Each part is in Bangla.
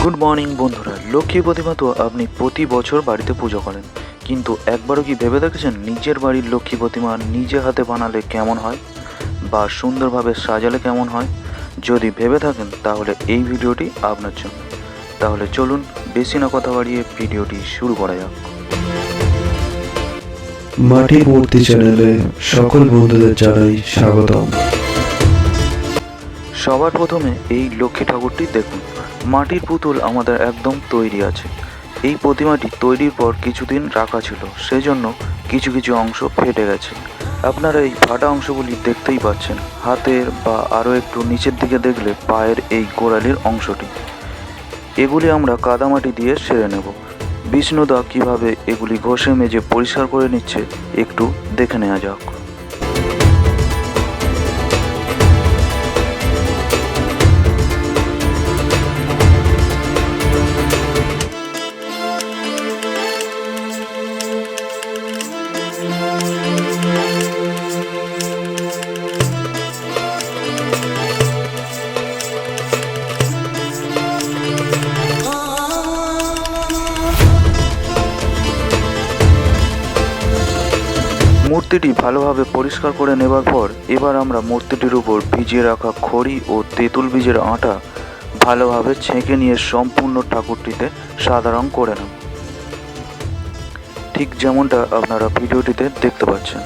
গুড মর্নিং বন্ধুরা। লক্ষ্মী প্রতিমা তো আপনি প্রতি বছর বাড়িতে পুজো করেন, কিন্তু একবারও কি ভেবে দেখেছেন নিজের বাড়ির লক্ষ্মী প্রতিমা নিজে হাতে বানালে কেমন হয় বা সুন্দরভাবে সাজালে কেমন হয়? যদি ভেবে থাকেন তাহলে এই ভিডিওটি আপনার জন্য। তাহলে চলুন বেশি না কথা বাড়িয়ে ভিডিওটি শুরু করা যাক। মাটির মূর্তি চ্যানেলে সকল বন্ধুদের জানাই স্বাগতম। সবার প্রথমে এই লক্ষ্মী ঠাকুরটি দেখুন। মাটির পুতুল আমাদের একদম তৈরি আছে। এই প্রতিমাটি তৈরির পর কিছুদিন রাখা ছিল, সেজন্য কিছু কিছু অংশ ফেটে গেছে। আপনারা এই ফাটা অংশগুলি দেখতেই পাচ্ছেন। হাতের বা আরও একটু নিচের দিকে দেখলে পায়ের এই গোড়ালির অংশটি। এগুলি আমরা কাদামাটি দিয়ে সেরে নেব। বিষ্ণুদা কীভাবে এগুলি ঘষে মেজে পরিষ্কার করে নিচ্ছে একটু দেখে নেওয়া যাক। মূর্তিটি ভালোভাবে পরিষ্কার করে নেবার পর এবার আমরা মূর্তিটির উপর ভিজিয়ে রাখা খড়ি ও তেঁতুল বীজের আটা ভালোভাবে ছেঁকে নিয়ে সম্পূর্ণ ঠাকুরটিতে সাদা রং করে নেব, ঠিক যেমনটা আপনারা ভিডিওটিতে দেখতে পাচ্ছেন।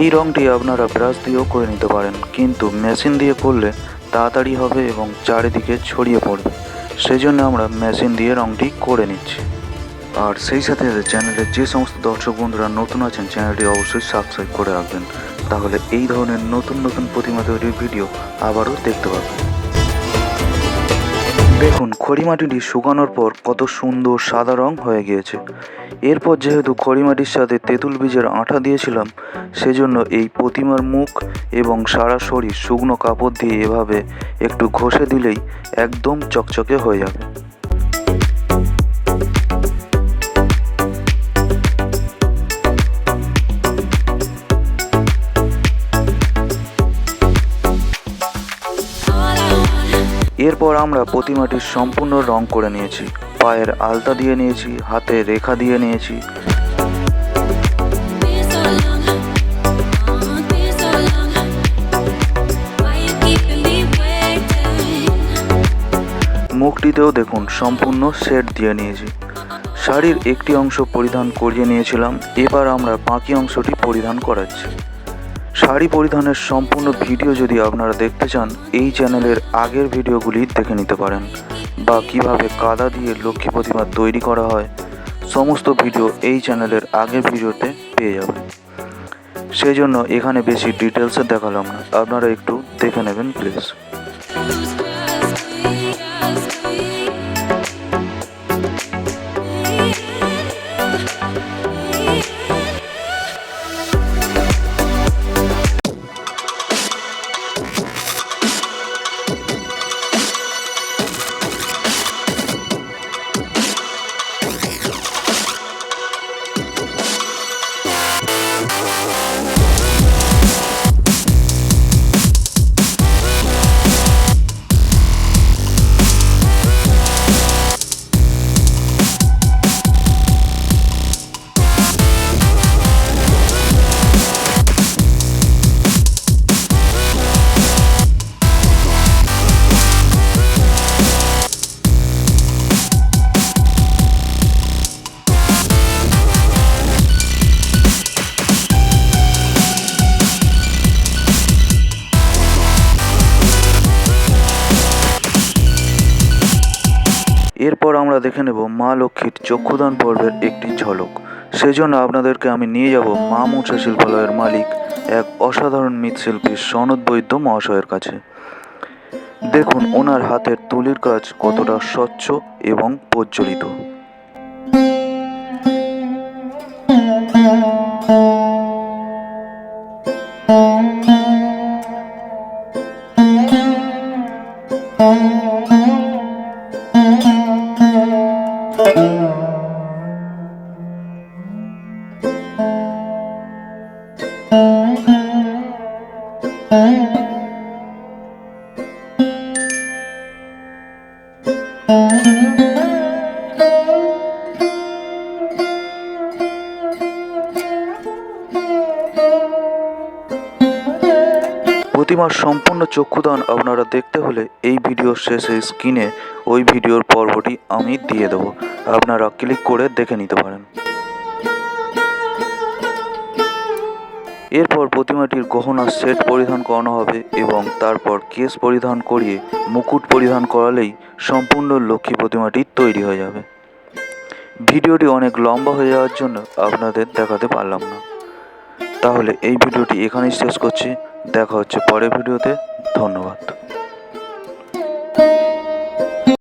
এই রংটি আপনারা ব্রাশ দিয়েও করে নিতে পারেন, কিন্তু মেশিন দিয়ে করলে তাড়াতাড়ি হবে এবং চারিদিকে ছড়িয়ে পড়বে। সেজন্য আমরা মেশিন দিয়ে রংটি করে নিচ্ছি। আর সেই সাথে চ্যানেলের যে সমস্ত দর্শক বন্ধুরা নতুন আছেন চ্যানেলটি অবশ্যই সাবস্ক্রাইব করে রাখবেন, তাহলে এই ধরনের নতুন নতুন প্রতিমা তৈরির ভিডিও আবারও দেখতে পাবেন। দেখুন খড়িমাটিটি শুকানোর পর কত সুন্দর সাদা রং হয়ে গিয়েছে। এরপর যেহেতু খড়িমাটির সাথে তেঁতুল বীজের আঠা দিয়েছিলাম, সেজন্য এই প্রতিমার মুখ এবং সারা শরীর শুকনো কাপড় দিয়ে এভাবে একটু ঘষে দিলেই একদম চকচকে হয়ে যাবে। এরপর আমরা প্রতিমাটির সম্পূর্ণ রং করে নিয়েছি। পায়ের আলতা দিয়ে নিয়েছি, হাতে রেখা দিয়ে নিয়েছি। মুখটিতেও দেখুন সম্পূর্ণ সেট দিয়ে নিয়েছি। শাড়ির একটি অংশ পরিধান করিয়ে নিয়েছিলাম, এবার আমরা বাকি অংশটি পরিধান করাচ্ছি। শাড়ি পরিধানের সম্পূর্ণ ভিডিও যদি আপনারা দেখতে চান এই চ্যানেলের আগের ভিডিওগুলি দেখে নিতে পারেন, বা কিভাবে কাদা দিয়ে লক্ষ্মী প্রতিমা তৈরি করা হয় সমস্ত ভিডিও এই চ্যানেলের আগের ভিডিওতে পেয়ে যাবেন। সেই জন্য এখানে বেশি ডিটেলসে দেখালাম না, আপনারা একটু দেখে নেবেন প্লিজ। এরপর আমরা দেখে নেব মা লক্ষ্মীর চক্ষুদান পর্বের একটি ঝলক। সেজন্য আপনাদেরকে আমি নিয়ে যাব মা মূর্ছা শিল্পালয়ের মালিক এক অসাধারণ মৃৎশিল্পী সনদ বৈদ্য মহাশয়ের কাছে। দেখুন ওনার হাতের তুলির কাজ কতটা স্বচ্ছ এবং প্রজ্বলিত। প্রতিমার সম্পূর্ণ চক্ষুদান আপনারা দেখতে হলে এই ভিডিওর শেষে স্ক্রিনে ওই ভিডিওর পর্বটি আমি দিয়ে দেবো, আপনারা ক্লিক করে দেখে নিতে পারেন। এরপর প্রতিমাটির গহনার সেট পরিধান করানো হবে এবং তারপর কেশ পরিধান করিয়ে মুকুট পরিধান করালেই সম্পূর্ণ লক্ষ্মী প্রতিমাটি তৈরি হয়ে যাবে। ভিডিওটি অনেক লম্বা হয়ে যাওয়ার জন্য আপনাদের দেখাতে পারলাম না। তাহলে এই ভিডিওটি এখানেই শেষ করছি, দেখা হচ্ছে পরের ভিডিওতে। ধন্যবাদ।